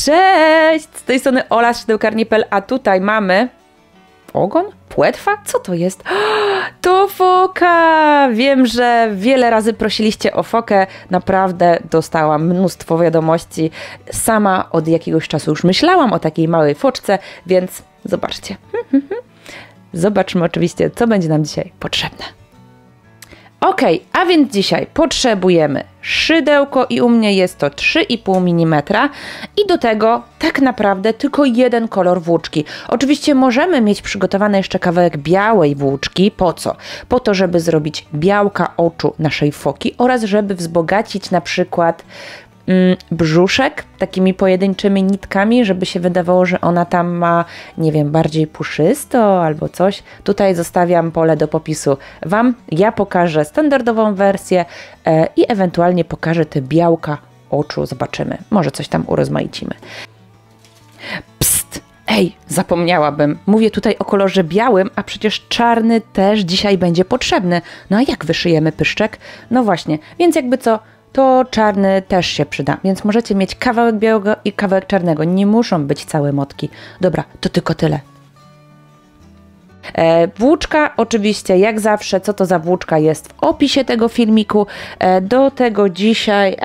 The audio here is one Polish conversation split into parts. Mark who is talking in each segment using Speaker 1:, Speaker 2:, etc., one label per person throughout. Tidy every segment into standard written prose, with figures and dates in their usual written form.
Speaker 1: Cześć! Z tej strony Ola z szydełkarni.pl, a tutaj mamy ogon? Płetwa? Co to jest? To foka! Wiem, że wiele razy prosiliście o fokę. Naprawdę dostałam mnóstwo wiadomości. Sama od jakiegoś czasu już myślałam o takiej małej foczce, więc zobaczcie. Zobaczmy oczywiście, co będzie nam dzisiaj potrzebne. Ok, a więc dzisiaj potrzebujemy szydełko i u mnie jest to 3,5 mm i do tego tak naprawdę tylko jeden kolor włóczki. Oczywiście możemy mieć przygotowany jeszcze kawałek białej włóczki. Po co? Po to, żeby zrobić białka oczu naszej foki oraz żeby wzbogacić na przykład brzuszek takimi pojedynczymi nitkami, żeby się wydawało, że ona tam ma, nie wiem, bardziej puszysto albo coś. Tutaj zostawiam pole do popisu Wam. Ja pokażę standardową wersję i ewentualnie pokażę te białka oczu. Zobaczymy. Może coś tam urozmaicimy. Psst! Ej, zapomniałabym. Mówię tutaj o kolorze białym, a przecież czarny też dzisiaj będzie potrzebny. No a jak wyszyjemy pyszczek? No właśnie, więc jakby co, to czarny też się przyda, więc możecie mieć kawałek białego i kawałek czarnego. Nie muszą być całe motki. Dobra, to tylko tyle. Włóczka oczywiście, jak zawsze, co to za włóczka jest w opisie tego filmiku. Do tego dzisiaj,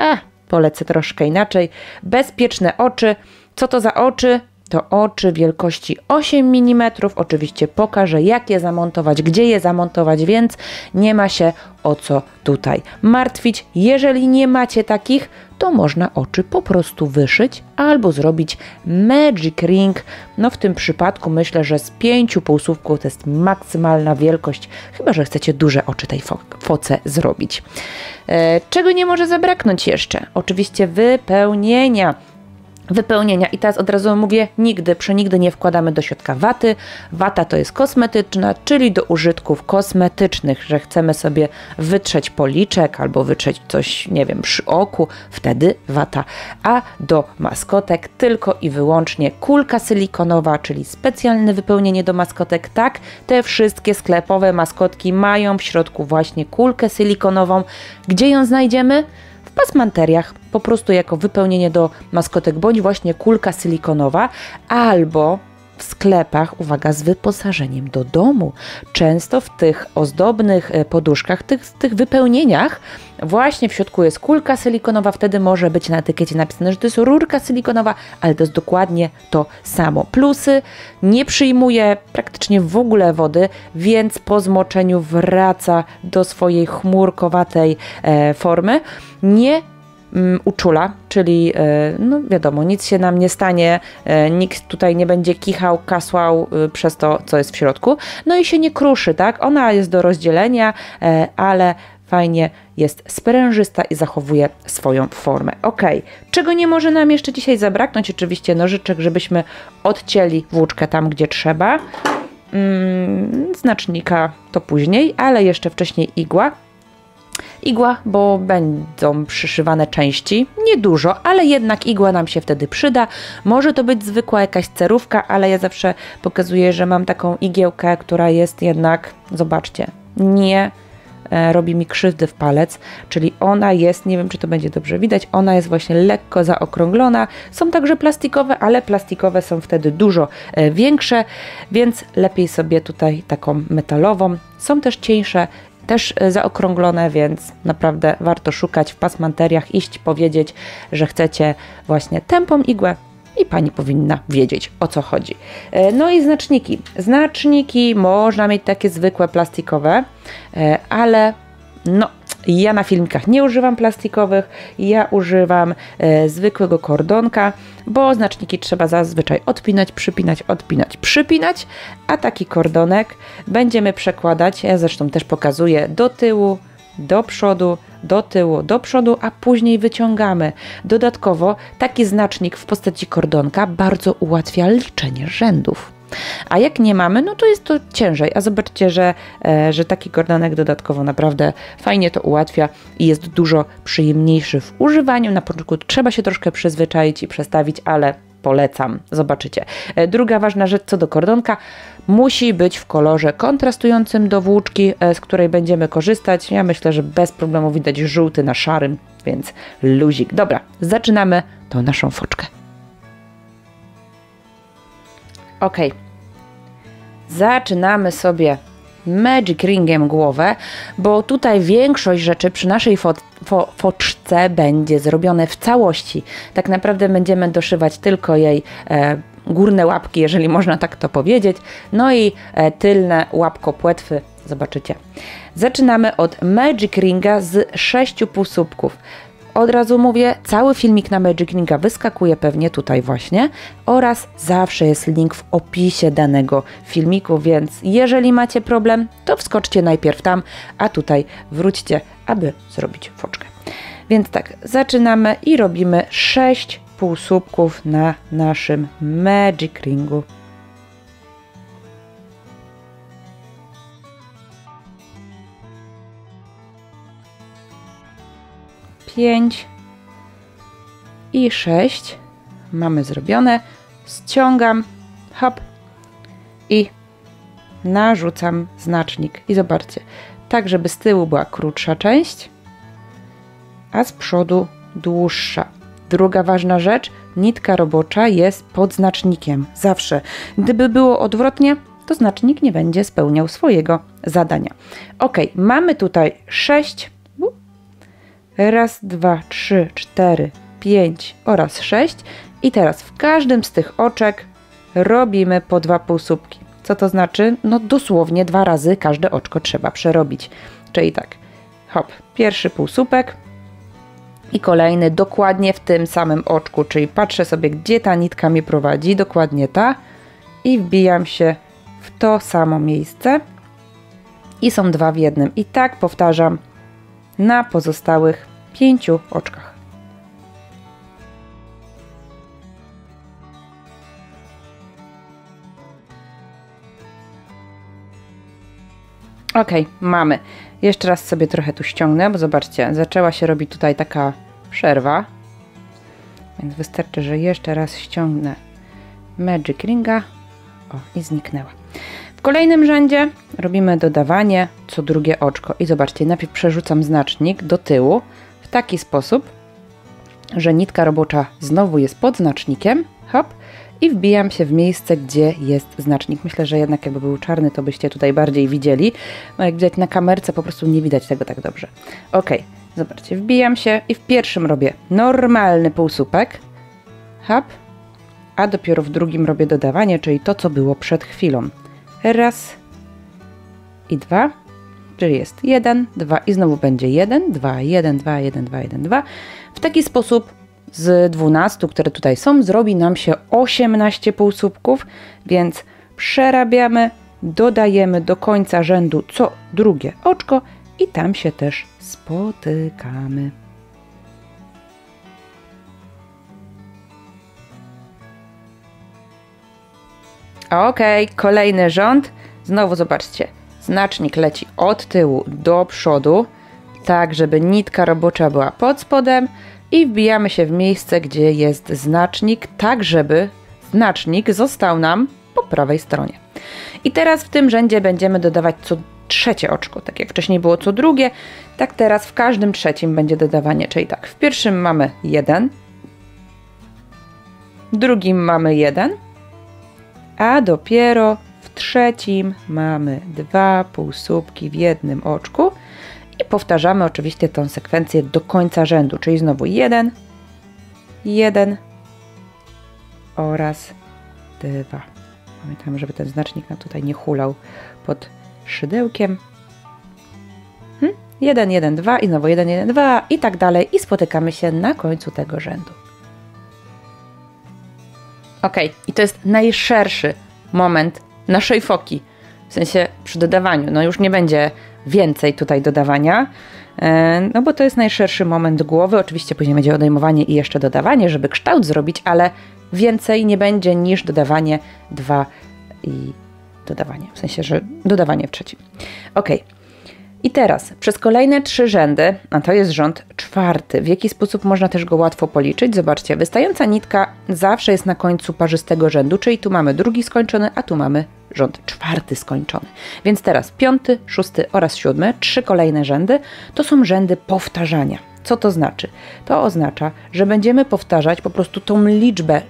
Speaker 1: polecę troszkę inaczej, bezpieczne oczy. Co to za oczy? To oczy wielkości 8 mm. Oczywiście pokażę, jak je zamontować, gdzie je zamontować, więc nie ma się o co tutaj martwić. Jeżeli nie macie takich, to można oczy po prostu wyszyć albo zrobić magic ring. No w tym przypadku myślę, że z 5 półsłówków to jest maksymalna wielkość, chyba że chcecie duże oczy tej foce zrobić. Czego nie może zabraknąć jeszcze? Oczywiście wypełnienia. I teraz od razu mówię, przenigdy nie wkładamy do środka waty. Wata to jest kosmetyczna, czyli do użytków kosmetycznych, że chcemy sobie wytrzeć policzek albo wytrzeć coś, nie wiem, przy oku, wtedy wata. A do maskotek tylko i wyłącznie kulka silikonowa, czyli specjalne wypełnienie do maskotek. Tak, te wszystkie sklepowe maskotki mają w środku właśnie kulkę silikonową. Gdzie ją znajdziemy? W pasmanteriach, po prostu jako wypełnienie do maskotek, bądź właśnie kulka silikonowa, albo w sklepach, uwaga, z wyposażeniem do domu. Często w tych ozdobnych poduszkach, tych wypełnieniach właśnie w środku jest kulka silikonowa, wtedy może być na etykiecie napisane, że to jest rurka silikonowa, ale to jest dokładnie to samo. Plusy: nie przyjmuje praktycznie w ogóle wody, więc po zmoczeniu wraca do swojej chmurkowatej formy. Nie uczula, czyli no wiadomo, nic się nam nie stanie, nikt tutaj nie będzie kichał, kasłał przez to, co jest w środku. No i się nie kruszy, tak? Ona jest do rozdzielenia, ale fajnie jest sprężysta i zachowuje swoją formę. Ok, czego nie może nam jeszcze dzisiaj zabraknąć? Oczywiście nożyczek, żebyśmy odcięli włóczkę tam, gdzie trzeba. Znacznika to później, ale jeszcze wcześniej igła. Bo będą przyszywane części, niedużo, ale jednak igła nam się wtedy przyda. Może to być zwykła jakaś cerówka, ale ja zawsze pokazuję, że mam taką igiełkę, która jest jednak, zobaczcie, nie robi mi krzywdy w palec, czyli ona jest, nie wiem, czy to będzie dobrze widać, ona jest właśnie lekko zaokrąglona. Są także plastikowe, ale plastikowe są wtedy dużo większe, więc lepiej sobie tutaj taką metalową. Są też cieńsze, też zaokrąglone, więc naprawdę warto szukać w pasmanteriach, iść, powiedzieć, że chcecie właśnie tępą igłę i pani powinna wiedzieć, o co chodzi. No i znaczniki. Znaczniki można mieć takie zwykłe plastikowe, ale no ja na filmikach nie używam plastikowych, ja używam zwykłego kordonka, bo znaczniki trzeba zazwyczaj odpinać, przypinać, odpinać, przypinać, a taki kordonek będziemy przekładać, ja zresztą też pokazuję, do tyłu, do przodu, do tyłu, do przodu, a później wyciągamy. Dodatkowo taki znacznik w postaci kordonka bardzo ułatwia liczenie rzędów. A jak nie mamy, no to jest to ciężej. A zobaczcie, że taki kordonek dodatkowo naprawdę fajnie to ułatwia i jest dużo przyjemniejszy w używaniu. Na początku trzeba się troszkę przyzwyczaić i przestawić, ale polecam. Zobaczycie. Druga ważna rzecz co do kordonka. Musi być w kolorze kontrastującym do włóczki, z której będziemy korzystać. Ja myślę, że bez problemu widać żółty na szarym, więc luzik. Dobra, zaczynamy tą naszą foczkę. Ok. Zaczynamy sobie Magic Ringiem głowę, bo tutaj większość rzeczy przy naszej foczce będzie zrobione w całości. Tak naprawdę będziemy doszywać tylko jej górne łapki, jeżeli można tak to powiedzieć, no i tylne łapko płetwy, zobaczycie. Zaczynamy od Magic Ringa z 6 półsłupków. Od razu mówię, cały filmik na Magic Ringa wyskakuje pewnie tutaj właśnie oraz zawsze jest link w opisie danego filmiku, więc jeżeli macie problem, to wskoczcie najpierw tam, a tutaj wróćcie, aby zrobić foczkę. Więc tak, zaczynamy i robimy 6 półsłupków na naszym Magic Ringu. Pięć i 6 mamy zrobione. Ściągam, hop i narzucam znacznik. I zobaczcie, tak żeby z tyłu była krótsza część, a z przodu dłuższa. Druga ważna rzecz, nitka robocza jest pod znacznikiem. Zawsze. Gdyby było odwrotnie, to znacznik nie będzie spełniał swojego zadania. Ok, mamy tutaj 6. Raz, 2, 3, 4, 5 oraz 6. I teraz w każdym z tych oczek robimy po 2 półsłupki. Co to znaczy? No dosłownie 2 razy każde oczko trzeba przerobić. Czyli tak, hop, pierwszy półsłupek i kolejny dokładnie w tym samym oczku, czyli patrzę sobie, gdzie ta nitka mnie prowadzi, dokładnie ta, i wbijam się w to samo miejsce i są 2 w jednym. I tak powtarzam na pozostałych 5 oczkach. Ok, mamy. Jeszcze raz sobie trochę tu ściągnę, bo zobaczcie, zaczęła się robić tutaj taka przerwa. Więc wystarczy, że jeszcze raz ściągnę Magic Ringa. O, i zniknęła. W kolejnym rzędzie robimy dodawanie co drugie oczko. I zobaczcie, najpierw przerzucam znacznik do tyłu w taki sposób, że nitka robocza znowu jest pod znacznikiem. Hop. I wbijam się w miejsce, gdzie jest znacznik. Myślę, że jednak jakby był czarny, to byście tutaj bardziej widzieli. No jak widać na kamerce, po prostu nie widać tego tak dobrze. Ok, zobaczcie, wbijam się i w pierwszym robię normalny półsłupek. Hop. A dopiero w drugim robię dodawanie, czyli to, co było przed chwilą. Raz i 2, czyli jest 1, 2 i znowu będzie 1, 2, 1, 2, 1, 2, 1, 2. W taki sposób z 12, które tutaj są, zrobi nam się 18 półsłupków, więc przerabiamy, dodajemy do końca rzędu co drugie oczko i tam się też spotykamy. Ok, kolejny rząd. Znowu zobaczcie, znacznik leci od tyłu do przodu, tak żeby nitka robocza była pod spodem i wbijamy się w miejsce, gdzie jest znacznik, tak żeby znacznik został nam po prawej stronie. I teraz w tym rzędzie będziemy dodawać co trzecie oczko, tak jak wcześniej było co drugie, tak teraz w każdym trzecim będzie dodawanie, czyli tak, w pierwszym mamy 1, w drugim mamy 1, a dopiero w trzecim mamy 2 półsłupki w jednym oczku i powtarzamy oczywiście tę sekwencję do końca rzędu, czyli znowu 1, 1 oraz 2. Pamiętajmy, żeby ten znacznik nam tutaj nie hulał pod szydełkiem. 1, 1, 2 i znowu 1, 1, 2 i tak dalej i spotykamy się na końcu tego rzędu. Ok, i to jest najszerszy moment naszej foki, w sensie przy dodawaniu. No już nie będzie więcej tutaj dodawania, no bo to jest najszerszy moment głowy. Oczywiście później będzie odejmowanie i jeszcze dodawanie, żeby kształt zrobić, ale więcej nie będzie niż dodawanie 2 i dodawanie, w sensie, że dodawanie w trzecim. Ok. I teraz przez kolejne 3 rzędy, a to jest rząd 4. W jaki sposób można też go łatwo policzyć? Zobaczcie, wystająca nitka zawsze jest na końcu parzystego rzędu, czyli tu mamy drugi skończony, a tu mamy rząd 4 skończony. Więc teraz 5., 6. oraz 7, 3 kolejne rzędy, to są rzędy powtarzania. Co to znaczy? To oznacza, że będziemy powtarzać po prostu tą liczbę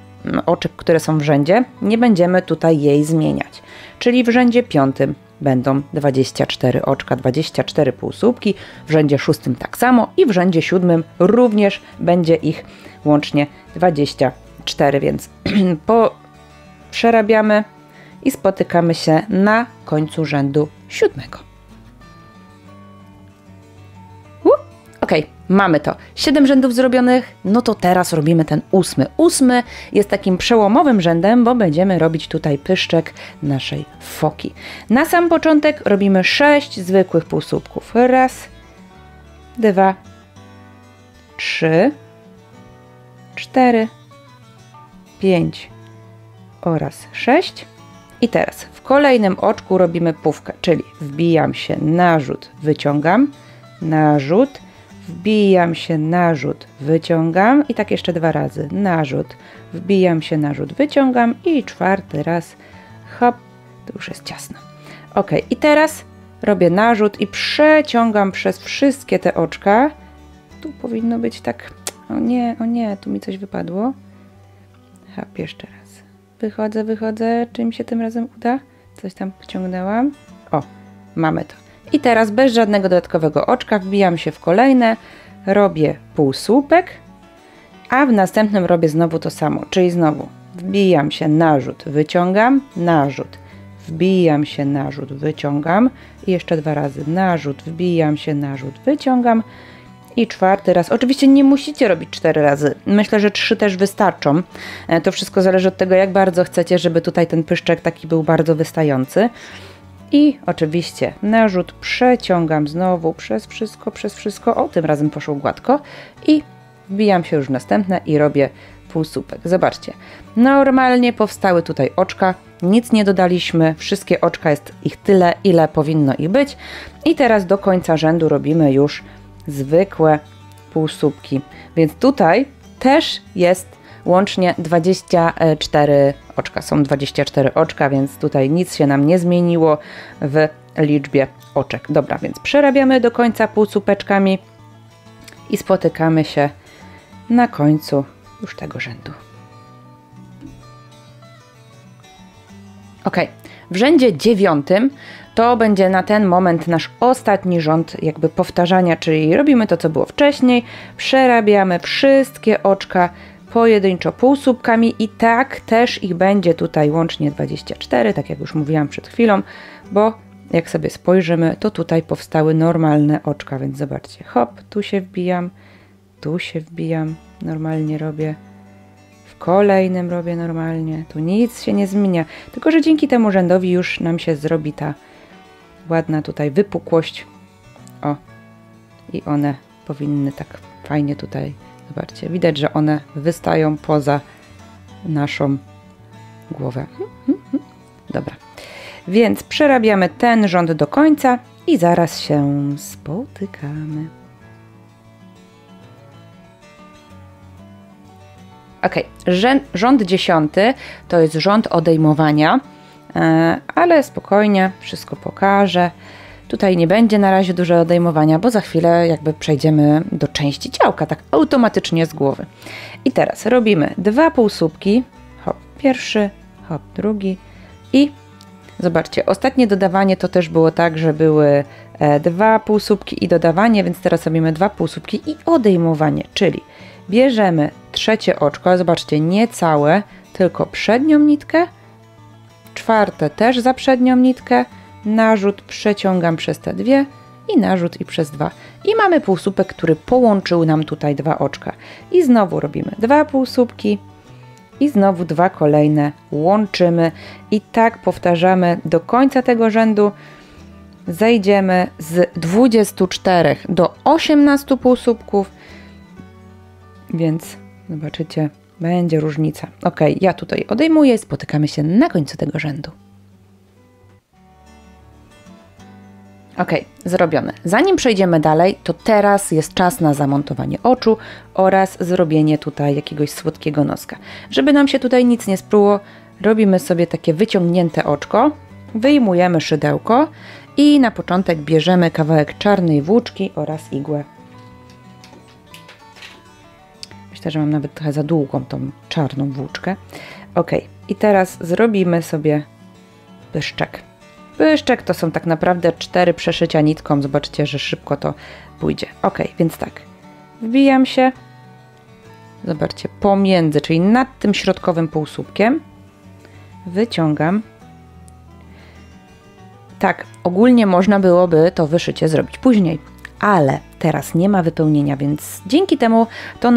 Speaker 1: oczek, które są w rzędzie, nie będziemy tutaj jej zmieniać. Czyli w rzędzie 5 będą 24 oczka, 24 półsłupki, w rzędzie 6 tak samo i w rzędzie 7 również będzie ich łącznie 24, więc przerabiamy i spotykamy się na końcu rzędu 7. Ok, mamy to. 7 rzędów zrobionych, no to teraz robimy ten 8. 8 jest takim przełomowym rzędem, bo będziemy robić tutaj pyszczek naszej foki. Na sam początek robimy 6 zwykłych półsłupków. Raz, 2, 3, 4, 5 oraz 6. I teraz w kolejnym oczku robimy pówkę, czyli wbijam się, narzut, wyciągam, narzut, wbijam się, narzut, wyciągam i tak jeszcze 2 razy. Narzut, wbijam się, narzut, wyciągam i 4. raz, hop, to już jest ciasno. Ok, i teraz robię narzut i przeciągam przez wszystkie te oczka. Tu powinno być tak, o nie, tu mi coś wypadło. Hop, jeszcze raz. Wychodzę, czy mi się tym razem uda? Coś tam pociągnęłam. O, mamy to. I teraz bez żadnego dodatkowego oczka wbijam się w kolejne, robię półsłupek, a w następnym robię znowu to samo, czyli znowu wbijam się, narzut, wyciągam, narzut, wbijam się, narzut, wyciągam i jeszcze 2 razy narzut, wbijam się, narzut, wyciągam i 4. raz. Oczywiście nie musicie robić 4 razy. Myślę, że 3 też wystarczą. To wszystko zależy od tego, jak bardzo chcecie, żeby tutaj ten pyszczek taki był bardzo wystający. I oczywiście narzut przeciągam znowu przez wszystko. O, tym razem poszło gładko. I wbijam się już w następne i robię półsłupek. Zobaczcie, normalnie powstały tutaj oczka. Nic nie dodaliśmy. Wszystkie oczka, jest ich tyle, ile powinno ich być. I teraz do końca rzędu robimy już zwykłe półsłupki. Więc tutaj też jest łącznie 24 oczka. Są 24 oczka, więc tutaj nic się nam nie zmieniło w liczbie oczek. Dobra, więc przerabiamy do końca półsłupeczkami i spotykamy się na końcu już tego rzędu. Ok, w rzędzie 9 to będzie na ten moment nasz ostatni rząd jakby powtarzania, czyli robimy to, co było wcześniej, przerabiamy wszystkie oczka pojedynczo półsłupkami i tak też ich będzie tutaj łącznie 24, tak jak już mówiłam przed chwilą, bo jak sobie spojrzymy, to tutaj powstały normalne oczka, więc zobaczcie, hop, tu się wbijam, normalnie robię, w kolejnym robię normalnie, tu nic się nie zmienia, tylko że dzięki temu rzędowi już nam się zrobi ta ładna tutaj wypukłość, o, i one powinny tak fajnie tutaj, zobaczcie, widać, że one wystają poza naszą głowę. Dobra, więc przerabiamy ten rząd do końca i zaraz się spotykamy. Ok, rząd 10 to jest rząd odejmowania, ale spokojnie, wszystko pokażę. Tutaj nie będzie na razie dużo odejmowania, bo za chwilę jakby przejdziemy do części ciałka, tak automatycznie z głowy. I teraz robimy 2 półsłupki, hop pierwszy, hop drugi i zobaczcie, ostatnie dodawanie to też było tak, że były 2 półsłupki i dodawanie, więc teraz robimy 2 półsłupki i odejmowanie, czyli bierzemy trzecie oczko, ale zobaczcie, nie całe, tylko przednią nitkę, 4 też za przednią nitkę, narzut przeciągam przez te 2 i narzut i przez 2. I mamy półsłupek, który połączył nam tutaj 2 oczka. I znowu robimy 2 półsłupki i znowu 2 kolejne łączymy i tak powtarzamy do końca tego rzędu. Zejdziemy z 24 do 18 półsłupków, więc zobaczycie, będzie różnica. Ok, ja tutaj odejmuję i spotykamy się na końcu tego rzędu. Ok, zrobione. Zanim przejdziemy dalej, to teraz jest czas na zamontowanie oczu oraz zrobienie tutaj jakiegoś słodkiego noska. Żeby nam się tutaj nic nie spruło, robimy sobie takie wyciągnięte oczko, wyjmujemy szydełko i na początek bierzemy kawałek czarnej włóczki oraz igłę. Myślę, że mam nawet trochę za długą tą czarną włóczkę. Ok, i teraz zrobimy sobie pyszczek. Pyszczek to są tak naprawdę 4 przeszycia nitką. Zobaczcie, że szybko to pójdzie. Ok, więc tak. Wbijam się. Zobaczcie, pomiędzy, czyli nad tym środkowym półsłupkiem. Wyciągam. Tak, ogólnie można byłoby to wyszycie zrobić później, ale teraz nie ma wypełnienia, więc dzięki temu to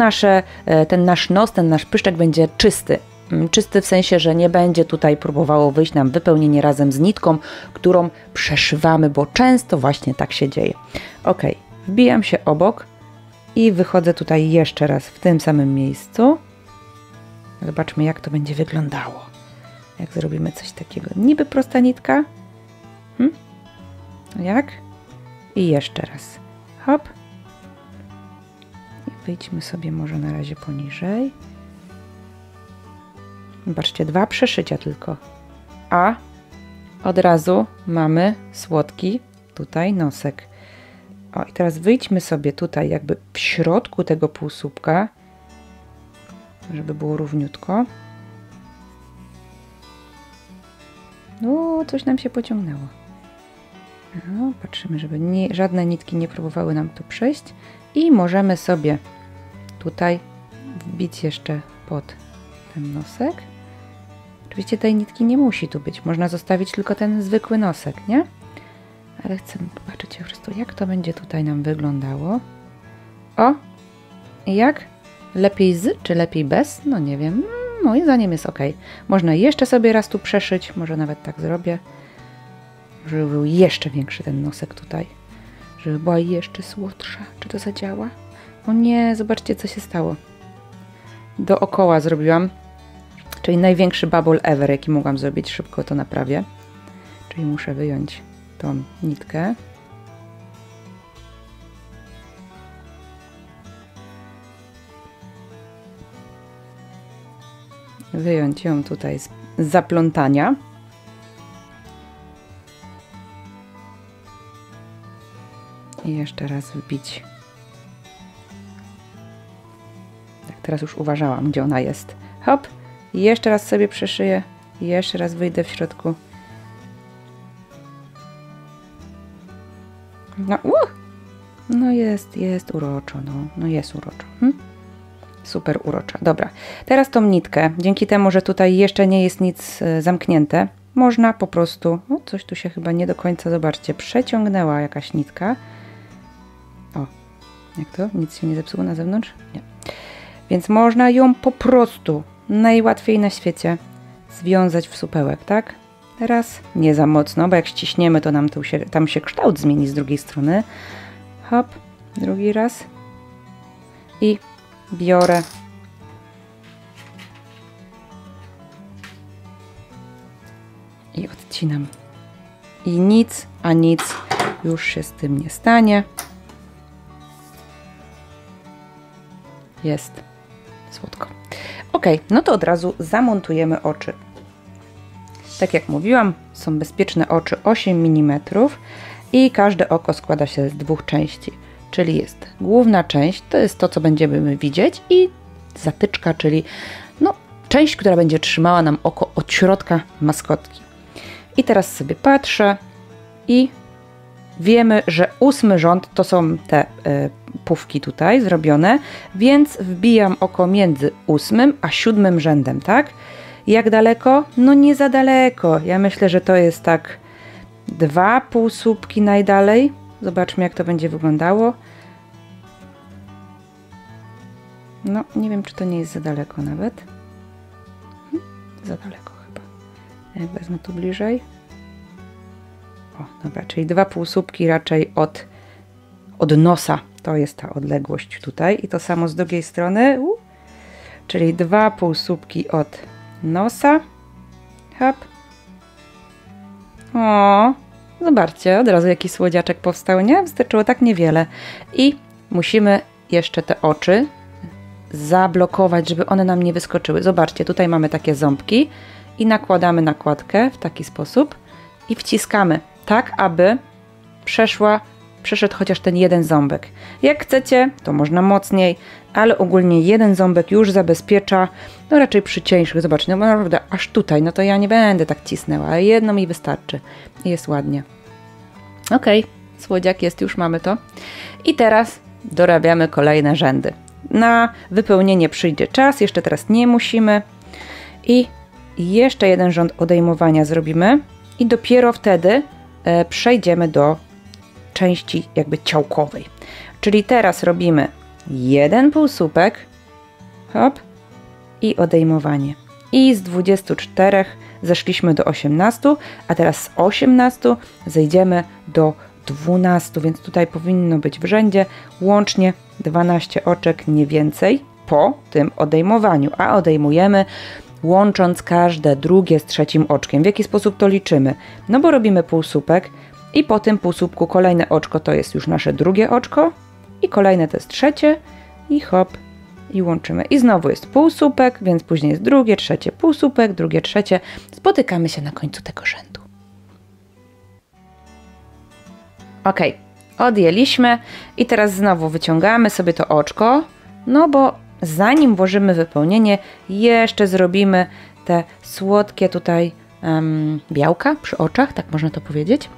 Speaker 1: ten nasz nos, ten nasz pyszczek będzie czysty. Czysty w sensie, że nie będzie tutaj próbowało wyjść nam wypełnienie razem z nitką, którą przeszywamy, bo często właśnie tak się dzieje. Ok, wbijam się obok i wychodzę tutaj jeszcze raz w tym samym miejscu. Zobaczmy, jak to będzie wyglądało. Jak zrobimy coś takiego. Niby prosta nitka. Jak? I jeszcze raz. Hop. I wyjdźmy sobie może na razie poniżej. Zobaczcie, 2 przeszycia tylko. A od razu mamy słodki tutaj nosek. O, i teraz wyjdźmy sobie tutaj jakby w środku tego półsłupka, żeby było równiutko. No, coś nam się pociągnęło. No, patrzymy, żeby żadne nitki nie próbowały nam tu przejść. I możemy sobie tutaj wbić jeszcze pod ten nosek. Oczywiście tej nitki nie musi tu być. Można zostawić tylko ten zwykły nosek, nie? Ale chcę popatrzeć po prostu, jak to będzie tutaj nam wyglądało. O! I jak? Lepiej z, czy lepiej bez? No nie wiem. Moim zdaniem jest ok. Można jeszcze sobie raz tu przeszyć. Może nawet tak zrobię. Żeby był jeszcze większy ten nosek tutaj. Żeby była jeszcze słodsza. Czy to zadziała? O nie, zobaczcie, co się stało. Dookoła zrobiłam. Czyli największy bubble ever, jaki mogłam zrobić. Szybko to naprawię. Czyli muszę wyjąć tą nitkę. Wyjąć ją tutaj z zaplątania. I jeszcze raz wbić. Tak, teraz już uważałam, gdzie ona jest. Hop! I jeszcze raz sobie przeszyję. I jeszcze raz wyjdę w środku. No, no jest uroczo, no jest uroczo. Super urocza. Dobra, teraz tą nitkę, dzięki temu, że tutaj jeszcze nie jest nic zamknięte, można po prostu, no coś tu się chyba nie do końca, zobaczcie, przeciągnęła jakaś nitka. O, jak to? Nic się nie zepsuło na zewnątrz? Nie. Więc można ją po prostu najłatwiej na świecie związać w supełek, tak? Teraz nie za mocno, bo jak ściśniemy, to nam tam się kształt zmieni z drugiej strony. Hop, drugi raz. I biorę i odcinam. I nic, a nic już się z tym nie stanie. Jest słodko. Ok, no to od razu zamontujemy oczy. Tak jak mówiłam, są bezpieczne oczy 8 mm i każde oko składa się z 2 części. Czyli jest główna część, to jest to, co będziemy widzieć, i zatyczka, czyli no, część, która będzie trzymała nam oko od środka maskotki. I teraz sobie patrzę i wiemy, że 8. rząd to są te pufki tutaj zrobione, więc wbijam oko między 8. a 7. rzędem, tak? Jak daleko? No nie za daleko. Ja myślę, że to jest tak 2 półsłupki najdalej. Zobaczmy, jak to będzie wyglądało. No, nie wiem, czy to nie jest za daleko nawet. Za daleko chyba. Jak wezmę tu bliżej. O, dobra, czyli 2 półsłupki raczej od nosa. To jest ta odległość tutaj. I to samo z drugiej strony. Czyli 2 półsłupki od nosa. Hop. O, zobaczcie, od razu jaki słodziaczek powstał, nie? Wystarczyło tak niewiele. I musimy jeszcze te oczy zablokować, żeby one nam nie wyskoczyły. Zobaczcie, tutaj mamy takie ząbki i nakładamy nakładkę w taki sposób i wciskamy tak, aby przeszła przeszedł chociaż ten jeden ząbek. Jak chcecie, to można mocniej, ale ogólnie jeden ząbek już zabezpiecza, no raczej przy cieńszych, zobaczcie, no naprawdę aż tutaj, no to ja nie będę tak cisnęła, ale jedno mi wystarczy i jest ładnie. Okej, słodziak jest, już mamy to. I teraz dorabiamy kolejne rzędy. Na wypełnienie przyjdzie czas, jeszcze teraz nie musimy. I jeszcze jeden rząd odejmowania zrobimy i dopiero wtedy przejdziemy do części jakby ciałkowej. Czyli teraz robimy jeden półsłupek, hop, i odejmowanie. I z 24 zeszliśmy do 18, a teraz z 18 zejdziemy do 12, więc tutaj powinno być w rzędzie łącznie 12 oczek, nie więcej, po tym odejmowaniu, a odejmujemy łącząc każde drugie z trzecim oczkiem. W jaki sposób to liczymy? No bo robimy półsłupek i po tym półsłupku kolejne oczko to jest już nasze drugie oczko i kolejne to jest trzecie i hop, i łączymy. I znowu jest półsłupek, więc później jest drugie, trzecie półsłupek, drugie, trzecie. Spotykamy się na końcu tego rzędu. Ok, odjęliśmy i teraz znowu wyciągamy sobie to oczko, no bo zanim włożymy wypełnienie, jeszcze zrobimy te słodkie tutaj białka przy oczach, tak można to powiedzieć.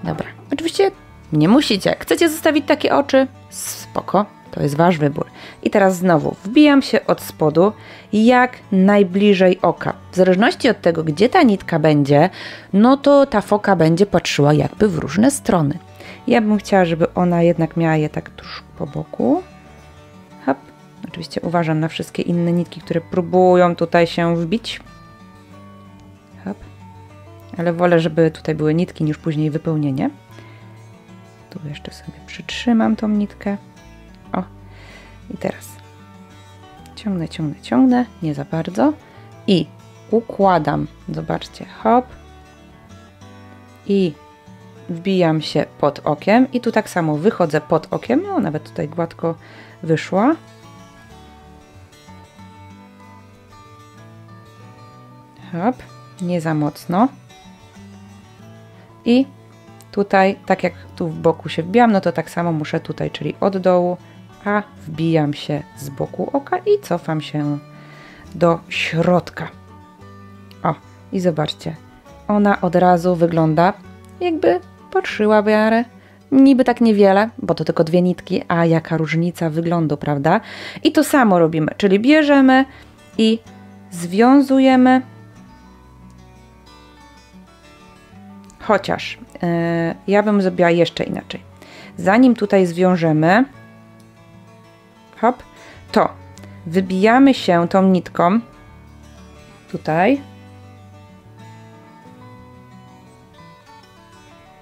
Speaker 1: Dobra, oczywiście nie musicie. Jak chcecie zostawić takie oczy, spoko, to jest wasz wybór. I teraz znowu wbijam się od spodu jak najbliżej oka. W zależności od tego, gdzie ta nitka będzie, no to ta foka będzie patrzyła jakby w różne strony. Ja bym chciała, żeby ona jednak miała je tak troszkę po boku. Hop. Oczywiście uważam na wszystkie inne nitki, które próbują tutaj się wbić. Hop. Ale wolę, żeby tutaj były nitki niż później wypełnienie. Tu jeszcze sobie przytrzymam tą nitkę. O. I teraz ciągnę, ciągnę, ciągnę. Nie za bardzo. I układam. Zobaczcie. Hop. I wbijam się pod okiem. I tu tak samo wychodzę pod okiem. No, nawet tutaj gładko wyszła. Hop, nie za mocno. I tutaj, tak jak tu w boku się wbijam, no to tak samo muszę tutaj, czyli od dołu, a wbijam się z boku oka i cofam się do środka. O, i zobaczcie, ona od razu wygląda, jakby patrzyła w miarę. Niby tak niewiele, bo to tylko dwie nitki, a jaka różnica wyglądu, prawda? I to samo robimy, czyli bierzemy i związujemy. Chociaż ja bym zrobiła jeszcze inaczej. Zanim tutaj zwiążemy, hop, to wybijamy się tą nitką tutaj.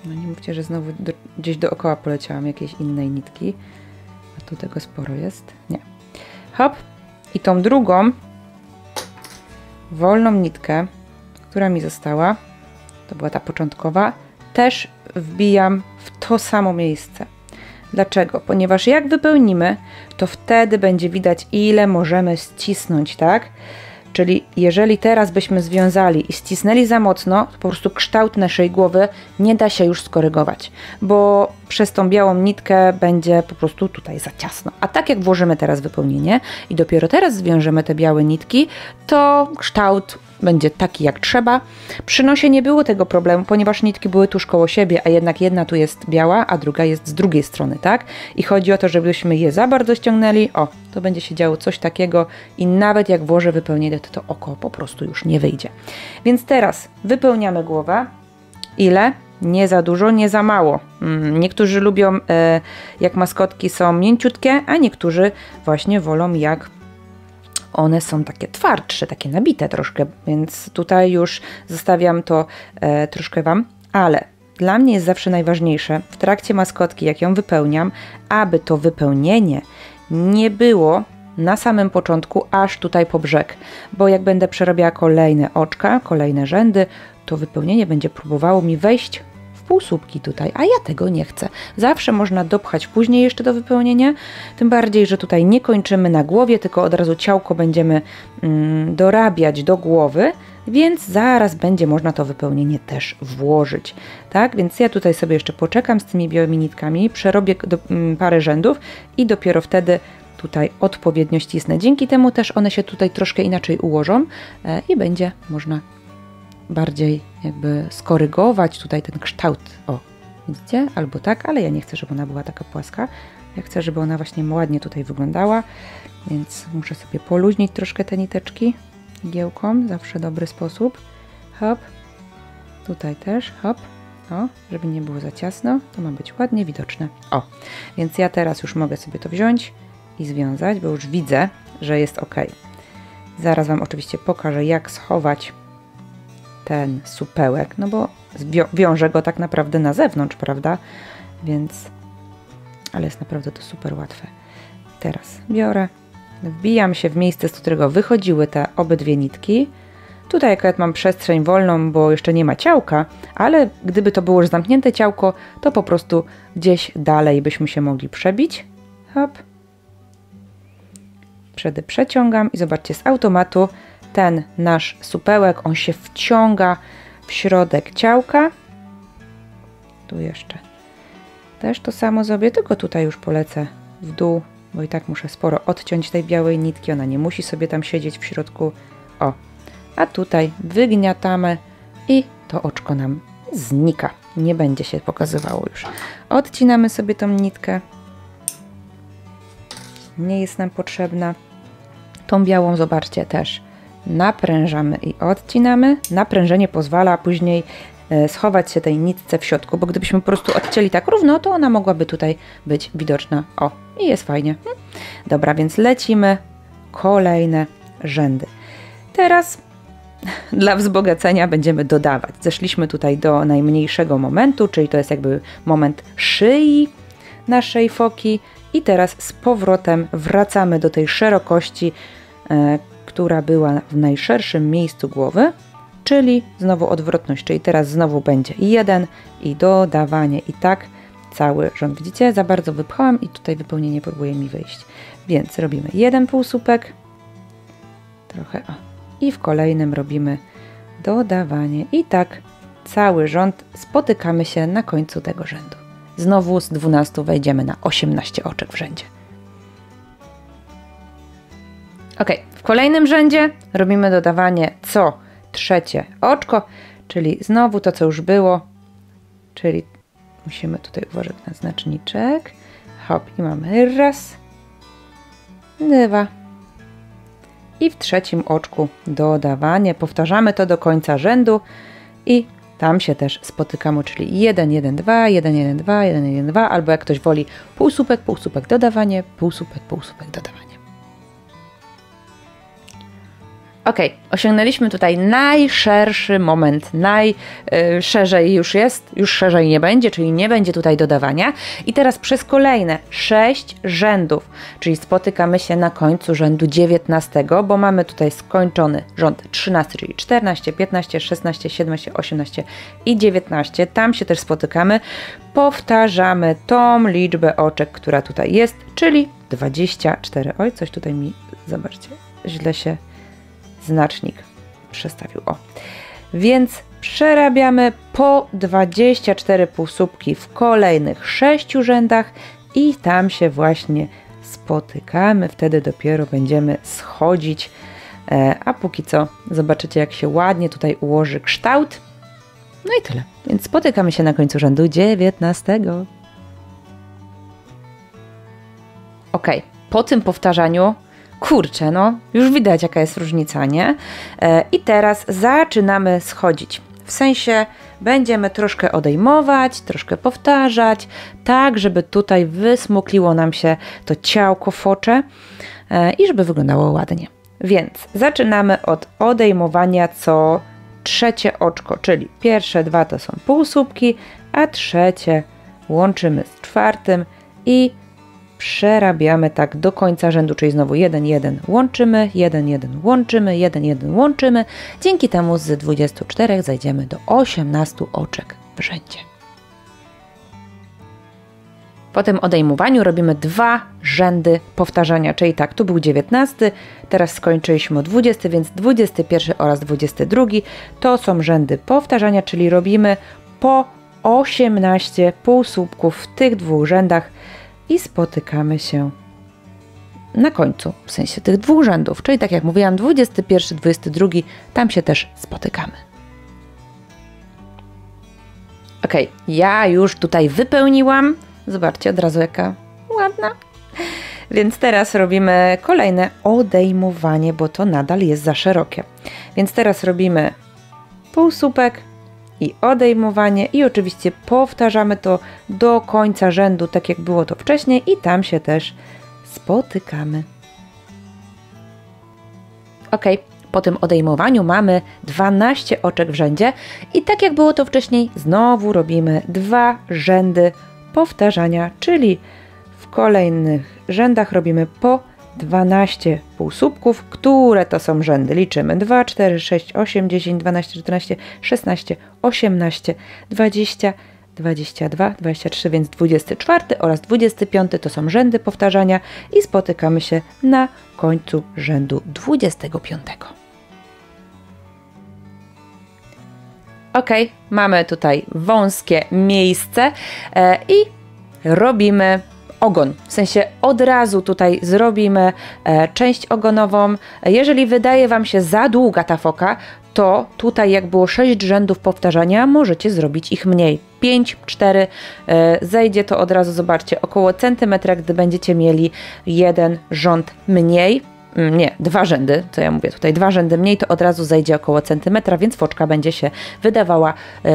Speaker 1: No nie mówcie, że znowu gdzieś dookoła poleciałam jakiejś innej nitki. A tu tego sporo jest. Nie. Hop. I tą drugą wolną nitkę, która mi została, to była ta początkowa, też wbijam w to samo miejsce. Dlaczego? Ponieważ jak wypełnimy, to wtedy będzie widać, ile możemy ścisnąć, tak? Czyli jeżeli teraz byśmy związali i ścisnęli za mocno, to po prostu kształt naszej głowy nie da się już skorygować, bo przez tą białą nitkę będzie po prostu tutaj za ciasno. A tak jak włożymy teraz wypełnienie i dopiero teraz zwiążemy te białe nitki, to kształt będzie taki jak trzeba. Przy nosie nie było tego problemu, ponieważ nitki były tuż koło siebie, a jednak jedna tu jest biała, a druga jest z drugiej strony, tak? I chodzi o to, żebyśmy je za bardzo ściągnęli, o, to będzie się działo coś takiego i nawet jak włożę wypełnienie, to oko po prostu już nie wyjdzie. Więc teraz wypełniamy głowę. Ile? Nie za dużo, nie za mało. Niektórzy lubią, jak maskotki są mięciutkie, a niektórzy właśnie wolą, jak one są takie twardsze, takie nabite troszkę, więc tutaj już zostawiam to troszkę Wam, ale dla mnie jest zawsze najważniejsze w trakcie maskotki, jak ją wypełniam, aby to wypełnienie nie było na samym początku aż tutaj po brzeg, bo jak będę przerabiała kolejne oczka, kolejne rzędy, to wypełnienie będzie próbowało mi wejść w półsłupki tutaj, a ja tego nie chcę. Zawsze można dopchać później jeszcze do wypełnienia, tym bardziej, że tutaj nie kończymy na głowie, tylko od razu ciałko będziemy dorabiać do głowy, więc zaraz będzie można to wypełnienie też włożyć. Tak, więc ja tutaj sobie jeszcze poczekam z tymi białymi nitkami, przerobię parę rzędów i dopiero wtedy tutaj odpowiednio ścisnę. Dzięki temu też one się tutaj troszkę inaczej ułożą i będzie można bardziej jakby skorygować tutaj ten kształt. O, widzicie? Albo tak, ale ja nie chcę, żeby ona była taka płaska. Ja chcę, żeby ona właśnie ładnie tutaj wyglądała, więc muszę sobie poluźnić troszkę te niteczki igiełką, zawsze dobry sposób. Hop, tutaj też, hop, o, żeby nie było za ciasno, to ma być ładnie widoczne. O, więc ja teraz już mogę sobie to wziąć i związać, bo już widzę, że jest ok. Zaraz Wam oczywiście pokażę, jak schować ten supełek, no bo wiążę go tak naprawdę na zewnątrz, prawda? Więc, ale jest naprawdę to super łatwe. Teraz biorę, wbijam się w miejsce, z którego wychodziły te obydwie nitki. Tutaj akurat mam przestrzeń wolną, bo jeszcze nie ma ciałka, ale gdyby to było już zamknięte ciałko, to po prostu gdzieś dalej byśmy się mogli przebić. Hop. Wtedy przeciągam i zobaczcie, z automatu ten nasz supełek, on się wciąga w środek ciałka. Tu jeszcze też to samo zrobię, tylko tutaj już polecę w dół, bo i tak muszę sporo odciąć tej białej nitki, ona nie musi sobie tam siedzieć w środku. O, a tutaj wygniatamy i to oczko nam znika, nie będzie się pokazywało już. Odcinamy sobie tą nitkę, nie jest nam potrzebna. Tą białą, zobaczcie, też naprężamy i odcinamy. Naprężenie pozwala później schować się tej nitce w środku, bo gdybyśmy po prostu odcięli tak równo, to ona mogłaby tutaj być widoczna. O, i jest fajnie. Dobra, więc lecimy kolejne rzędy. Teraz dla wzbogacenia będziemy dodawać. Zeszliśmy tutaj do najmniejszego momentu, czyli to jest jakby moment szyi naszej foki i teraz z powrotem wracamy do tej szerokości, która była w najszerszym miejscu głowy, czyli znowu odwrotność, czyli teraz znowu będzie 1 i dodawanie i tak cały rząd. Widzicie, za bardzo wypchałam i tutaj wypełnienie próbuje mi wyjść. Więc robimy jeden półsłupek, trochę o, i w kolejnym robimy dodawanie i tak cały rząd, spotykamy się na końcu tego rzędu. Znowu z 12 wejdziemy na 18 oczek w rzędzie. Ok, w kolejnym rzędzie robimy dodawanie co trzecie oczko, czyli znowu to, co już było, czyli musimy tutaj uważać na znaczniczek. Hop, i mamy raz, dwa. I w trzecim oczku dodawanie. Powtarzamy to do końca rzędu i tam się też spotykamy, czyli 1, 1, 2, 1, 1, 2, 1, 1, 2, albo jak ktoś woli półsłupek, półsłupek dodawanie, półsłupek, półsłupek dodawanie. Ok, osiągnęliśmy tutaj najszerszy moment, najszerzej już jest, już szerzej nie będzie, czyli nie będzie tutaj dodawania. I teraz przez kolejne 6 rzędów, czyli spotykamy się na końcu rzędu 19, bo mamy tutaj skończony rząd 13, czyli 14, 15, 16, 17, 18 i 19. Tam się też spotykamy. Powtarzamy tą liczbę oczek, która tutaj jest, czyli 24. Oj, coś tutaj mi, zobaczcie, źle się znacznik przestawił. O. Więc przerabiamy po 24 półsłupki w kolejnych 6 rzędach i tam się właśnie spotykamy. Wtedy dopiero będziemy schodzić. A póki co zobaczycie, jak się ładnie tutaj ułoży kształt. No i tyle. Więc spotykamy się na końcu rzędu 19. Ok, po tym powtarzaniu kurczę, no, już widać, jaka jest różnica, nie? I teraz zaczynamy schodzić. W sensie będziemy troszkę odejmować, troszkę powtarzać, tak, żeby tutaj wysmukliło nam się to ciałko focze i żeby wyglądało ładnie. Więc zaczynamy od odejmowania co trzecie oczko, czyli pierwsze 2 to są półsłupki, a trzecie łączymy z czwartym i przerabiamy tak do końca rzędu, czyli znowu 1, 1 łączymy, 1, 1 łączymy, 1, 1 łączymy. Dzięki temu z 24 zejdziemy do 18 oczek w rzędzie. Po tym odejmowaniu robimy 2 rzędy powtarzania, czyli tak, tu był 19, teraz skończyliśmy o 20, więc 21 oraz 22 to są rzędy powtarzania, czyli robimy po 18 półsłupków w tych 2 rzędach i spotykamy się na końcu, w sensie tych 2 rzędów, czyli tak jak mówiłam, 21, 22, tam się też spotykamy. Ok, ja już tutaj wypełniłam. Zobaczcie, od razu jaka ładna. Więc teraz robimy kolejne odejmowanie, bo to nadal jest za szerokie. Więc teraz robimy półsłupek i odejmowanie i oczywiście powtarzamy to do końca rzędu, tak jak było to wcześniej i tam się też spotykamy. Ok, po tym odejmowaniu mamy 12 oczek w rzędzie i tak jak było to wcześniej, znowu robimy 2 rzędy powtarzania, czyli w kolejnych rzędach robimy po 12 półsłupków, które to są rzędy. Liczymy 2, 4, 6, 8, 10, 12, 14, 16, 18, 20, 22, 23, więc 24 oraz 25 to są rzędy powtarzania i spotykamy się na końcu rzędu 25. Ok, mamy tutaj wąskie miejsce i robimy ogon. W sensie od razu tutaj zrobimy część ogonową. Jeżeli wydaje Wam się za długa ta foka, to tutaj jak było 6 rzędów powtarzania, możecie zrobić ich mniej. 5, 4, zejdzie to od razu, zobaczcie, około centymetra, gdy będziecie mieli jeden rząd mniej. Nie, 2 rzędy, co ja mówię tutaj, 2 rzędy mniej, to od razu zejdzie około centymetra, więc foczka będzie się wydawała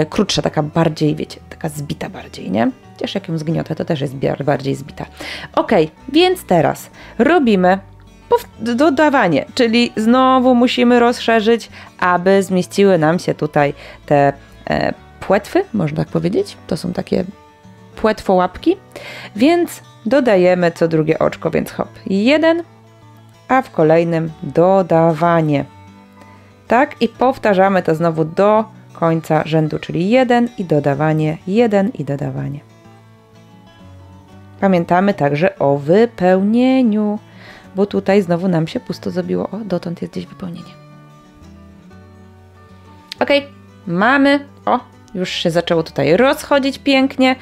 Speaker 1: krótsza, taka bardziej, wiecie, taka zbita bardziej, nie? Chociaż jak ją zgniotę, to też jest bardziej zbita. Ok, więc teraz robimy dodawanie, czyli znowu musimy rozszerzyć, aby zmieściły nam się tutaj te płetwy, można tak powiedzieć. To są takie płetwołapki, więc dodajemy co drugie oczko, więc hop, 1, a w kolejnym dodawanie. Tak, i powtarzamy to znowu do końca rzędu, czyli 1 i dodawanie, 1 i dodawanie. Pamiętamy także o wypełnieniu, bo tutaj znowu nam się pusto zrobiło. O, dotąd jest gdzieś wypełnienie. Ok, mamy, o, już się zaczęło tutaj rozchodzić pięknie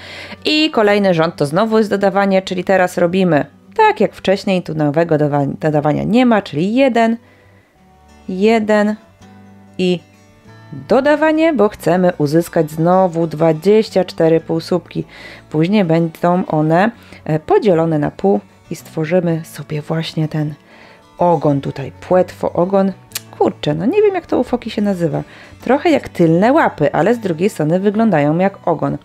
Speaker 1: i kolejny rząd to znowu jest dodawanie, czyli teraz robimy tak jak wcześniej, tu nowego dodawania nie ma, czyli 1, 1 i dodawanie, bo chcemy uzyskać znowu 24 półsłupki. Później będą one podzielone na pół i stworzymy sobie właśnie ten ogon tutaj, płetwo ogon. Kurczę, no nie wiem jak to u foki się nazywa. Trochę jak tylne łapy, ale z drugiej strony wyglądają jak ogon.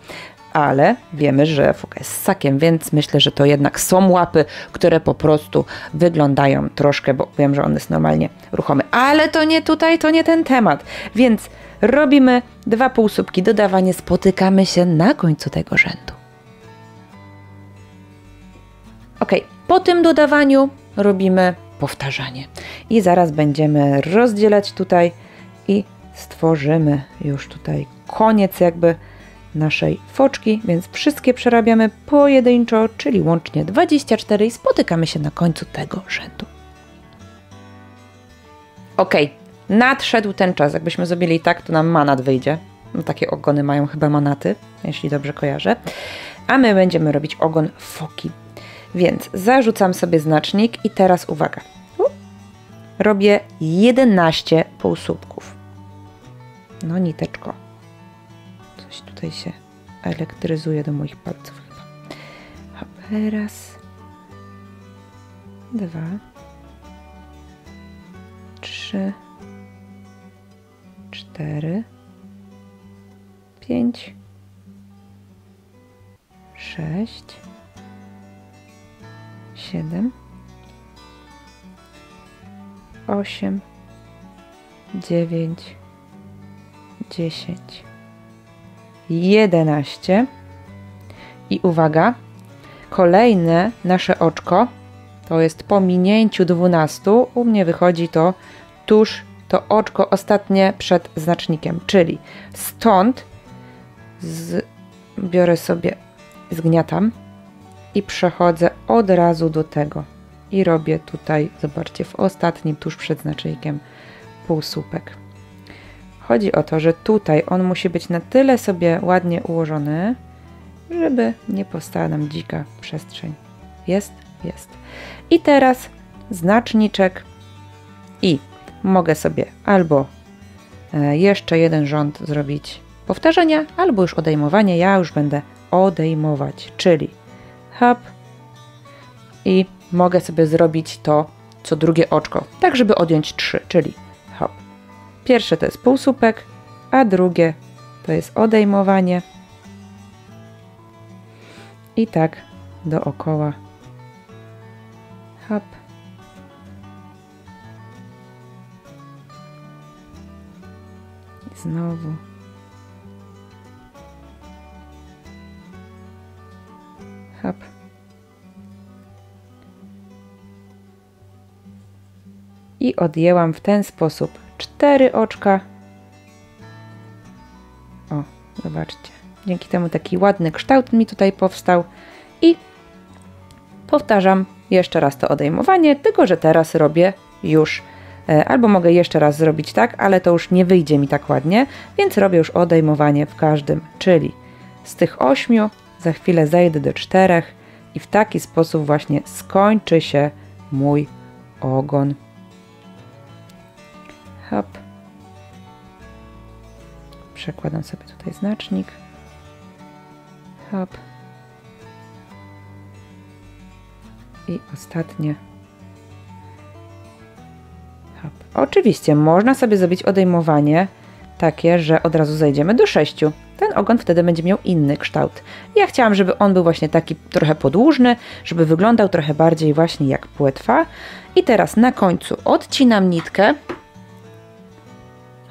Speaker 1: Ale wiemy, że foka jest ssakiem, więc myślę, że to jednak są łapy, które po prostu wyglądają troszkę, bo wiem, że on jest normalnie ruchomy. Ale to nie tutaj, to nie ten temat. Więc robimy 2 półsłupki, dodawanie, spotykamy się na końcu tego rzędu. Ok, po tym dodawaniu robimy powtarzanie. I zaraz będziemy rozdzielać tutaj i stworzymy już tutaj koniec jakby naszej foczki, więc wszystkie przerabiamy pojedynczo, czyli łącznie 24 i spotykamy się na końcu tego rzędu. Ok, nadszedł ten czas. Jakbyśmy zrobili tak, to nam manat wyjdzie. No, takie ogony mają chyba manaty, jeśli dobrze kojarzę. A my będziemy robić ogon foki. Więc zarzucam sobie znacznik i teraz uwaga. Robię 11 półsłupków. No niteczko. Coś tutaj się elektryzuje do moich palców chyba. Raz, 2, 3, 4, 5, 6, 7, 8, 9, 10, 11 i uwaga, kolejne nasze oczko to jest po minięciu 12, u mnie wychodzi to tuż to oczko ostatnie przed znacznikiem, czyli stąd biorę sobie, zgniatam i przechodzę od razu do tego. I robię tutaj, zobaczcie, w ostatnim, tuż przed znacznikiem, półsłupek. Chodzi o to, że tutaj on musi być na tyle sobie ładnie ułożony, żeby nie powstała nam dzika przestrzeń. Jest? Jest. I teraz znaczniczek i mogę sobie albo jeszcze jeden rząd zrobić powtarzania, albo już odejmowanie. Ja już będę odejmować, czyli hop i mogę sobie zrobić to co drugie oczko, tak żeby odjąć 3, czyli hop. Pierwsze to jest półsłupek, a drugie to jest odejmowanie i tak dookoła. Hop. I znowu. Hop. I odjęłam w ten sposób 4 oczka. O, zobaczcie. Dzięki temu taki ładny kształt mi tutaj powstał. I powtarzam jeszcze raz to odejmowanie, tylko że teraz robię już, albo mogę jeszcze raz zrobić tak, ale to już nie wyjdzie mi tak ładnie, więc robię już odejmowanie w każdym, czyli z tych 8 za chwilę zejdę do 4 i w taki sposób właśnie skończy się mój ogon. Hop. Przekładam sobie tutaj znacznik. Hop. I ostatnie. Hop. Oczywiście można sobie zrobić odejmowanie takie, że od razu zejdziemy do 6. Ten ogon wtedy będzie miał inny kształt. Ja chciałam, żeby on był właśnie taki trochę podłużny, żeby wyglądał trochę bardziej właśnie jak płetwa. I teraz na końcu odcinam nitkę.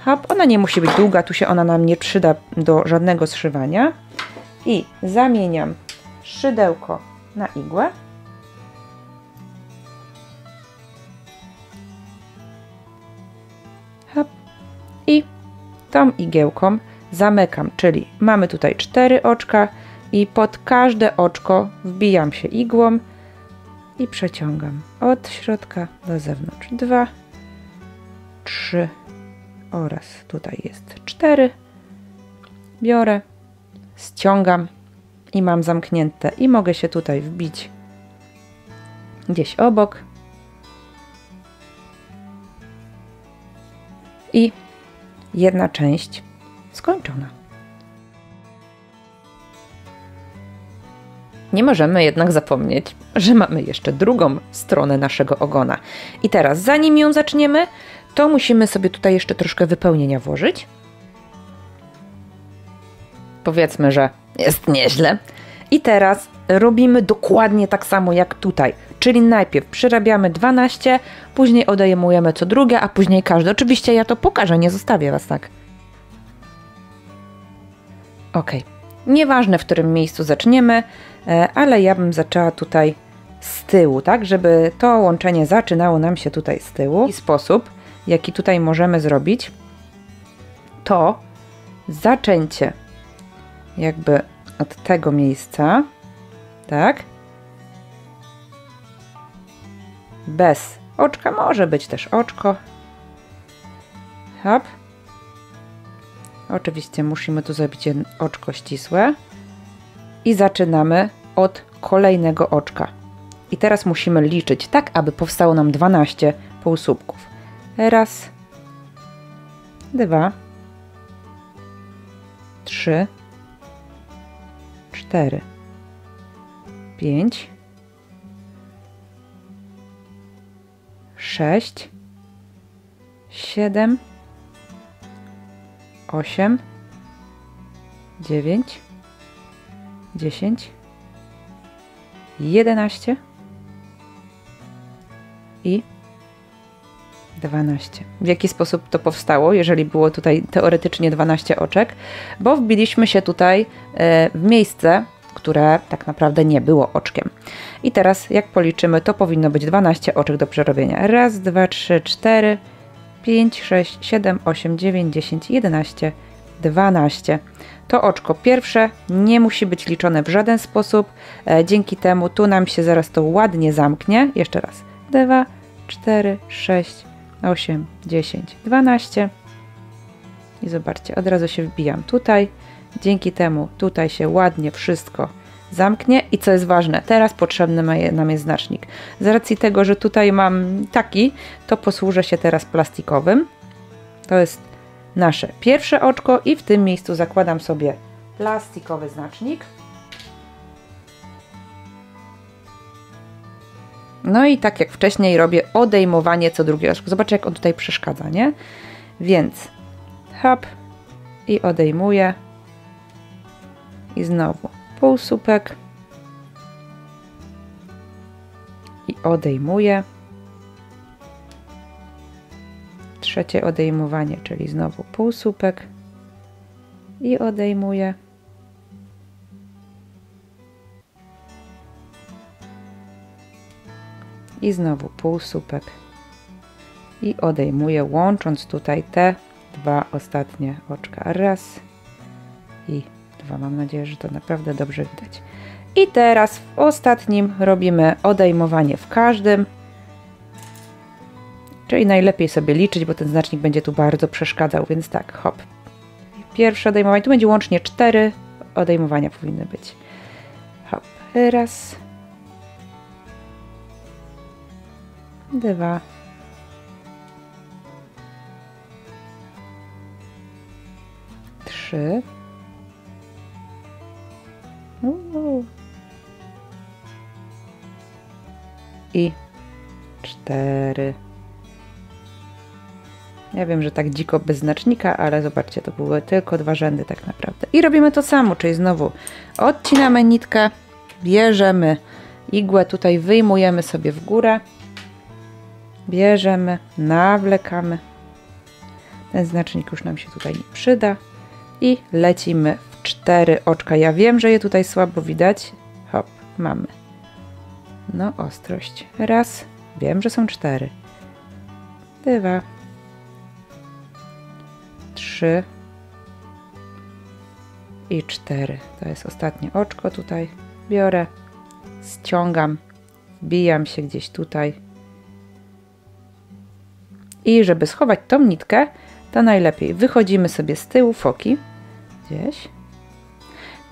Speaker 1: Hop, ona nie musi być długa, tu się ona nam nie przyda do żadnego zszywania. I zamieniam szydełko na igłę. Hop. I tą igiełką zamykam, czyli mamy tutaj 4 oczka i pod każde oczko wbijam się igłą i przeciągam od środka do zewnątrz. 2, 3 oraz tutaj jest 4. Biorę, ściągam i mam zamknięte i mogę się tutaj wbić gdzieś obok i jedna część skończona. Nie możemy jednak zapomnieć, że mamy jeszcze drugą stronę naszego ogona. I teraz, zanim ją zaczniemy, to musimy sobie tutaj jeszcze troszkę wypełnienia włożyć. Powiedzmy, że jest nieźle. I teraz robimy dokładnie tak samo jak tutaj. Czyli najpierw przyrabiamy 12, później odejmujemy co drugie, a później każde. Oczywiście ja to pokażę, nie zostawię Was tak. Ok. Nieważne, w którym miejscu zaczniemy, ale ja bym zaczęła tutaj z tyłu, tak? Żeby to łączenie zaczynało nam się tutaj z tyłu. I sposób, jaki tutaj możemy zrobić, to zaczęcie jakby od tego miejsca, tak? Bez oczka, może być też oczko. Hop. Oczywiście musimy tu zrobić jedno oczko ścisłe. I zaczynamy od kolejnego oczka. I teraz musimy liczyć tak, aby powstało nam 12 półsłupków. Raz, 2, 3, 4, 5, 6, 7, 8, 9, 10, 11 i 12. W jaki sposób to powstało, jeżeli było tutaj teoretycznie 12 oczek? Bo wbiliśmy się tutaj w miejsce, które tak naprawdę nie było oczkiem. I teraz jak policzymy, to powinno być 12 oczek do przerobienia. Raz, 2, 3, 4, 5, 6, 7, 8, 9, 10, 11, 12. To oczko pierwsze nie musi być liczone w żaden sposób. Dzięki temu tu nam się zaraz to ładnie zamknie. Jeszcze raz. 2, 4, 6, 8, 10, 12. I zobaczcie, od razu się wbijam tutaj. Dzięki temu tutaj się ładnie wszystko zamknie. I co jest ważne, teraz potrzebny nam jest znacznik. Z racji tego, że tutaj mam taki, to posłużę się teraz plastikowym. To jest nasze pierwsze oczko i w tym miejscu zakładam sobie plastikowy znacznik. No i tak jak wcześniej robię odejmowanie co drugie oczko. Zobaczcie, jak on tutaj przeszkadza, nie? Więc hop i odejmuję. I znowu półsłupek. I odejmuję. Trzecie odejmowanie, czyli znowu półsłupek. I odejmuję. I znowu półsłupek. I odejmuję, łącząc tutaj te dwa ostatnie oczka. Raz i dwa. Mam nadzieję, że to naprawdę dobrze widać. I teraz w ostatnim robimy odejmowanie w każdym. Czyli najlepiej sobie liczyć, bo ten znacznik będzie tu bardzo przeszkadzał, więc tak, hop. Pierwsze odejmowanie, tu będzie łącznie 4 odejmowania powinny być. Hop, raz. 2. 3. I 4. Ja wiem, że tak dziko bez znacznika, ale zobaczcie, to były tylko 2 rzędy tak naprawdę. I robimy to samo, czyli znowu odcinamy nitkę, bierzemy igłę, tutaj wyjmujemy sobie w górę, bierzemy, nawlekamy. Ten znacznik już nam się tutaj nie przyda i lecimy w 4 oczka. Ja wiem, że je tutaj słabo widać. Hop, mamy. No, ostrość. Raz, wiem, że są 4. 2. 3 i 4. To jest ostatnie oczko tutaj. Biorę, ściągam, wbijam się gdzieś tutaj. I żeby schować tą nitkę, to najlepiej wychodzimy sobie z tyłu foki. Gdzieś.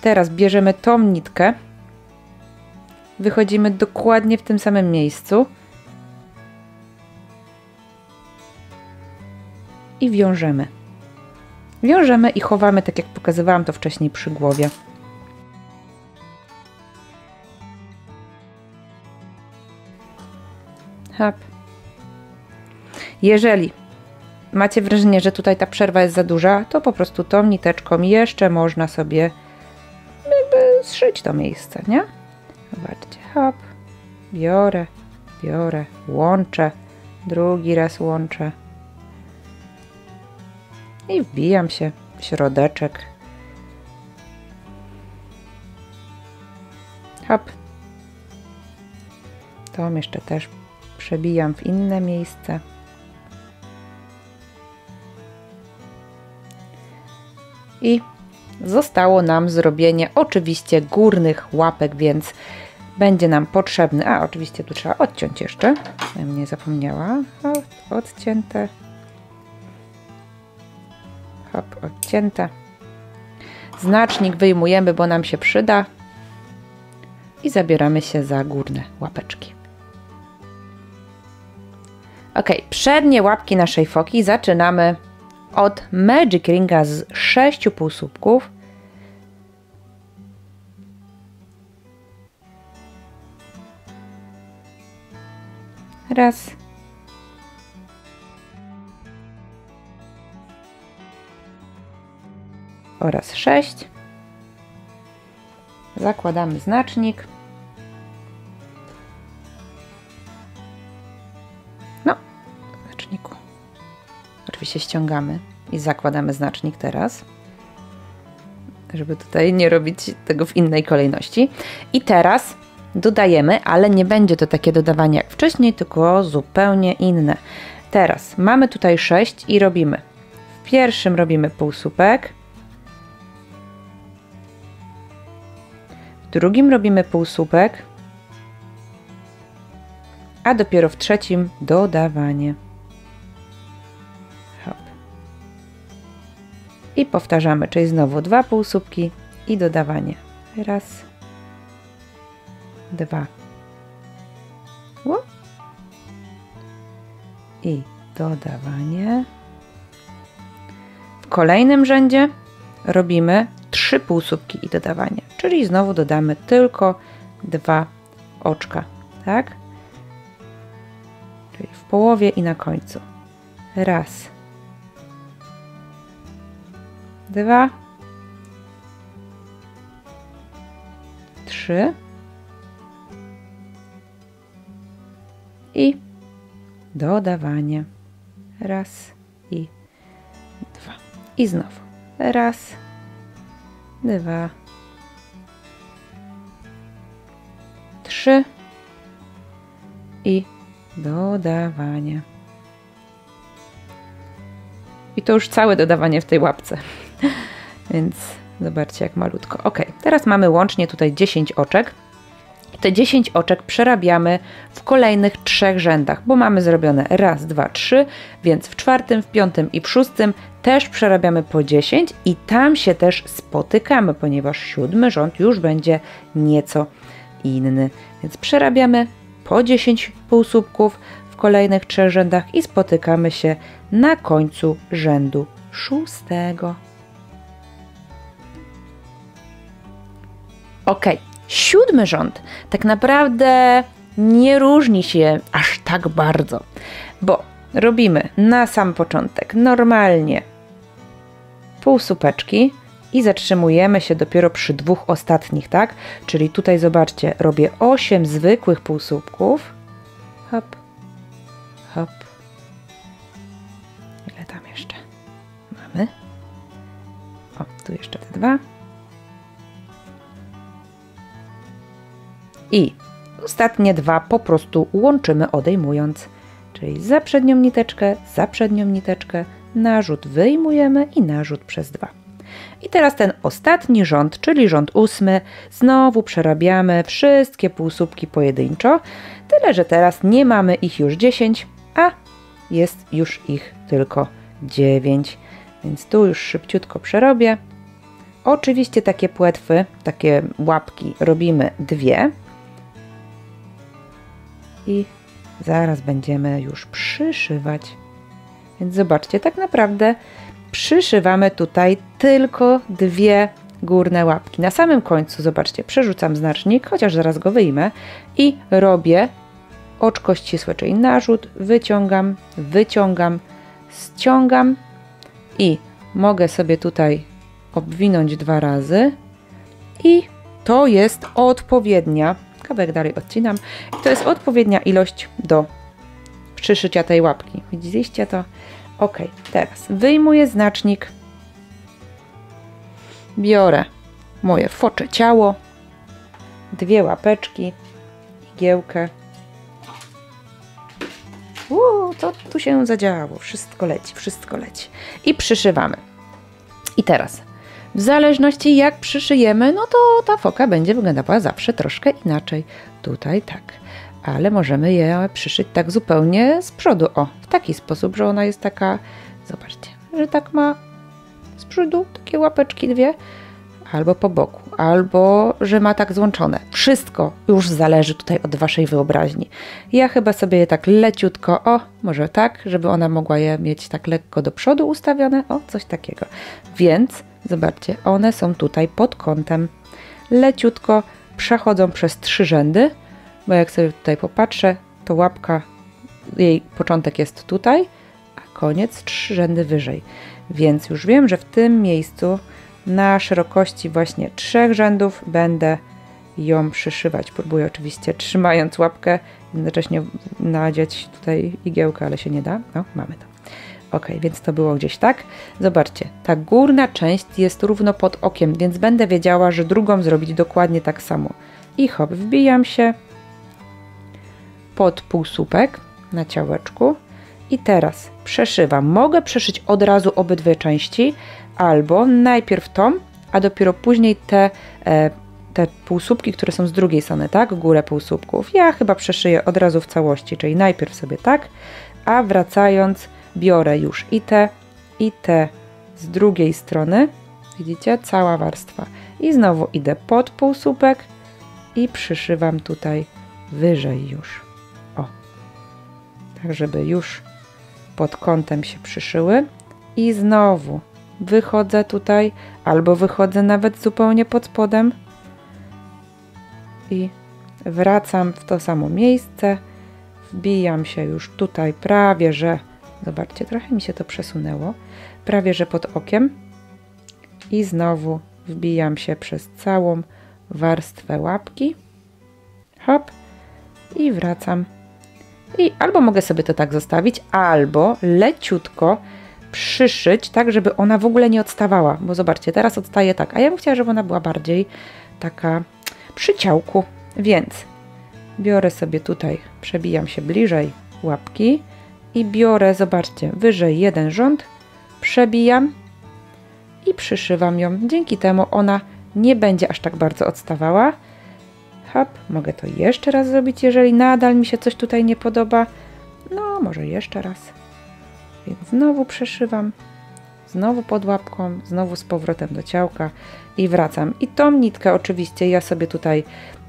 Speaker 1: Teraz bierzemy tą nitkę. Wychodzimy dokładnie w tym samym miejscu. I wiążemy. Wiążemy i chowamy, tak jak pokazywałam to wcześniej przy głowie. Hop. Jeżeli macie wrażenie, że tutaj ta przerwa jest za duża, to po prostu tą niteczką jeszcze można sobie jakby zszyć to miejsce, nie? Zobaczcie, hop. Biorę, łączę, drugi raz łączę. I wbijam się w środeczek. Hop. To jeszcze też przebijam w inne miejsce. I zostało nam zrobienie oczywiście górnych łapek, więc będzie nam potrzebny, a oczywiście tu trzeba odciąć jeszcze, ja mnie zapomniała, odcięte. Hop, odcięte. Znacznik wyjmujemy, bo nam się przyda. I zabieramy się za górne łapeczki. Ok, przednie łapki naszej foki zaczynamy od Magic Ringa z 6 półsłupków. Raz. Oraz 6. Zakładamy znacznik. No, znaczniku. Oczywiście ściągamy i zakładamy znacznik teraz, żeby tutaj nie robić tego w innej kolejności. I teraz dodajemy, ale nie będzie to takie dodawanie jak wcześniej, tylko zupełnie inne. Teraz mamy tutaj 6 i robimy. W pierwszym robimy półsłupek, w drugim robimy półsłupek, a dopiero w trzecim dodawanie. Hop. I powtarzamy, czyli znowu 2 półsłupki i dodawanie. Raz, 2. I dodawanie. W kolejnym rzędzie robimy 3 półsłupki i dodawanie, czyli znowu dodamy tylko 2 oczka, tak? Czyli w połowie i na końcu. Raz, 2, 3 i dodawanie. Raz i 2. I znowu. Raz, 2, 3 i dodawanie. I to już całe dodawanie w tej łapce. Więc zobaczcie, jak malutko. Ok, teraz mamy łącznie tutaj 10 oczek. Te 10 oczek przerabiamy w kolejnych 3 rzędach, bo mamy zrobione raz, 2, 3, więc w 4., w 5. i w 6. też przerabiamy po 10 i tam się też spotykamy, ponieważ 7. rząd już będzie nieco inny. Więc przerabiamy po 10 półsłupków w kolejnych 3 rzędach i spotykamy się na końcu rzędu 6. Ok. 7. rząd tak naprawdę nie różni się aż tak bardzo, bo robimy na sam początek normalnie półsłupeczki i zatrzymujemy się dopiero przy 2 ostatnich, tak? Czyli tutaj zobaczcie, robię 8 zwykłych półsłupków. Hop, hop. Ile tam jeszcze mamy? O, tu jeszcze te 2. I ostatnie 2 po prostu łączymy odejmując, czyli za przednią niteczkę, narzut wyjmujemy i narzut przez 2. I teraz ten ostatni rząd, czyli rząd 8, znowu przerabiamy wszystkie półsłupki pojedynczo, tyle że teraz nie mamy ich już 10, a jest już ich tylko 9, więc tu już szybciutko przerobię. Oczywiście takie płetwy, takie łapki robimy 2. I zaraz będziemy już przyszywać. Więc zobaczcie, tak naprawdę przyszywamy tutaj tylko 2 górne łapki. Na samym końcu, zobaczcie, przerzucam znacznik, chociaż zaraz go wyjmę i robię oczko ścisłe, czyli narzut, wyciągam, wyciągam, ściągam i mogę sobie tutaj obwinąć 2 razy i to jest odpowiednia, kawałek dalej odcinam, i to jest odpowiednia ilość do przyszycia tej łapki. Widzieliście to? Ok, teraz wyjmuję znacznik, biorę moje focze ciało, 2 łapeczki, igiełkę. Co tu się zadziało? Wszystko leci, wszystko leci. I przyszywamy. I teraz, w zależności jak przyszyjemy, no to ta foka będzie wyglądała zawsze troszkę inaczej. Tutaj tak. Ale możemy je przyszyć tak zupełnie z przodu. O, w taki sposób, że ona jest taka, zobaczcie, że tak ma z przodu takie łapeczki 2, albo po boku, albo że ma tak złączone. Wszystko już zależy tutaj od waszej wyobraźni. Ja chyba sobie je tak leciutko, o, może tak, żeby ona mogła je mieć tak lekko do przodu ustawione, o, coś takiego. Więc, zobaczcie, one są tutaj pod kątem. Leciutko przechodzą przez 3 rzędy, bo jak sobie tutaj popatrzę, to łapka, jej początek jest tutaj, a koniec 3 rzędy wyżej. Więc już wiem, że w tym miejscu na szerokości właśnie 3 rzędów będę ją przyszywać. Próbuję oczywiście trzymając łapkę, jednocześnie nadziać tutaj igiełkę, ale się nie da. No, mamy to. Ok, więc to było gdzieś tak. Zobaczcie, ta górna część jest równo pod okiem, więc będę wiedziała, że drugą zrobić dokładnie tak samo. I hop, wbijam się pod półsłupek na ciałeczku i teraz przeszywam. Mogę przeszyć od razu obydwie części, albo najpierw tą, a dopiero później te półsłupki, które są z drugiej strony, tak? Górę półsłupków. Ja chyba przeszyję od razu w całości, czyli najpierw sobie tak, a wracając biorę już i te z drugiej strony. Widzicie? Cała warstwa. I znowu idę pod półsłupek i przyszywam tutaj wyżej już. O. Tak, żeby już pod kątem się przyszyły. I znowu wychodzę tutaj, albo wychodzę nawet zupełnie pod spodem. I wracam w to samo miejsce. Wbijam się już tutaj prawie, że... Zobaczcie, trochę mi się to przesunęło. Prawie, że pod okiem. I znowu wbijam się przez całą warstwę łapki. Hop. I wracam. I albo mogę sobie to tak zostawić, albo leciutko przyszyć, tak żeby ona w ogóle nie odstawała. Bo zobaczcie, teraz odstaje tak, a ja bym chciała, żeby ona była bardziej taka przy ciałku. Więc biorę sobie tutaj, przebijam się bliżej łapki i biorę, zobaczcie, wyżej jeden rząd, przebijam i przyszywam ją. Dzięki temu ona nie będzie aż tak bardzo odstawała. Hop, mogę to jeszcze raz zrobić, jeżeli nadal mi się coś tutaj nie podoba. No, może jeszcze raz. Więc znowu przeszywam, znowu pod łapką, znowu z powrotem do ciałka i wracam. I tą nitkę oczywiście ja sobie tutaj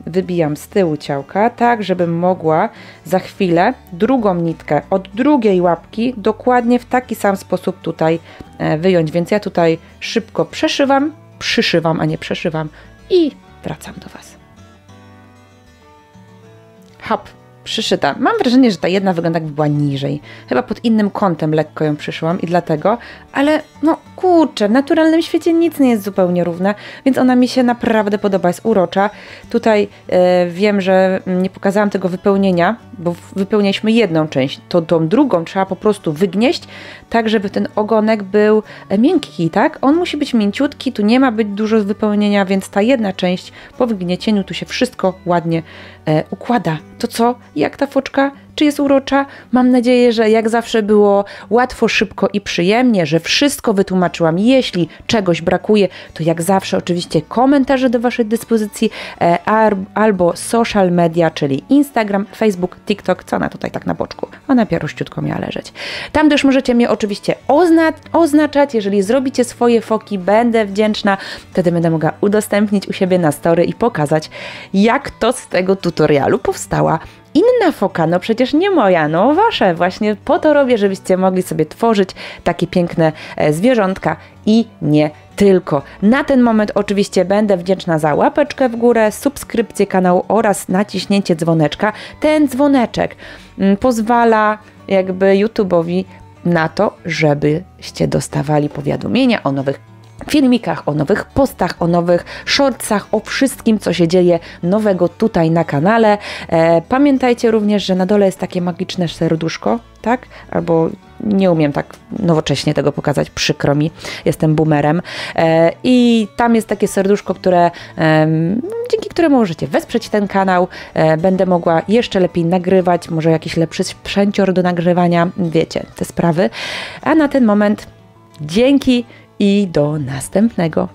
Speaker 1: wybijam z tyłu ciałka, tak żebym mogła za chwilę drugą nitkę od drugiej łapki dokładnie w taki sam sposób tutaj wyjąć. Więc ja tutaj szybko przyszywam, a nie przeszywam i wracam do Was. Hop, przyszyta. Mam wrażenie, że ta jedna wygląda jakby była niżej. Chyba pod innym kątem lekko ją przyszyłam i dlatego, ale no kurczę, w naturalnym świecie nic nie jest zupełnie równe, więc ona mi się naprawdę podoba, jest urocza. Tutaj wiem, że nie pokazałam tego wypełnienia, bo wypełnialiśmy jedną część, to tą drugą trzeba po prostu wygnieść, tak żeby ten ogonek był miękki, tak? On musi być mięciutki, tu nie ma być dużo wypełnienia, więc ta jedna część po wygniecieniu tu się wszystko ładnie układa. To co? Jak ta foczka? Czy jest urocza? Mam nadzieję, że jak zawsze było łatwo, szybko i przyjemnie, że wszystko wytłumaczyłam. Jeśli czegoś brakuje, to jak zawsze oczywiście komentarze do Waszej dyspozycji albo social media, czyli Instagram, Facebook, TikTok, co ona tutaj tak na boczku? Ona piaruściutko miała leżeć. Tam też możecie mnie oczywiście oznaczać. Jeżeli zrobicie swoje foki, będę wdzięczna. Wtedy będę mogła udostępnić u siebie na story i pokazać, jak to z tego tutorialu powstała inna foka, no przecież nie moja, no wasze. Właśnie po to robię, żebyście mogli sobie tworzyć takie piękne zwierzątka i nie tylko. Na ten moment oczywiście będę wdzięczna za łapeczkę w górę, subskrypcję kanału oraz naciśnięcie dzwoneczka. Ten dzwoneczek pozwala jakby YouTube'owi na to, żebyście dostawali powiadomienia o nowych filmikach, o nowych postach, o nowych shortsach, o wszystkim, co się dzieje nowego tutaj na kanale. Pamiętajcie również, że na dole jest takie magiczne serduszko, tak? Albo nie umiem tak nowocześnie tego pokazać, przykro mi, jestem boomerem. I tam jest takie serduszko, dzięki któremu możecie wesprzeć ten kanał. Będę mogła jeszcze lepiej nagrywać, może jakiś lepszy sprzęcior do nagrywania, wiecie, te sprawy. A na ten moment dzięki i do następnego.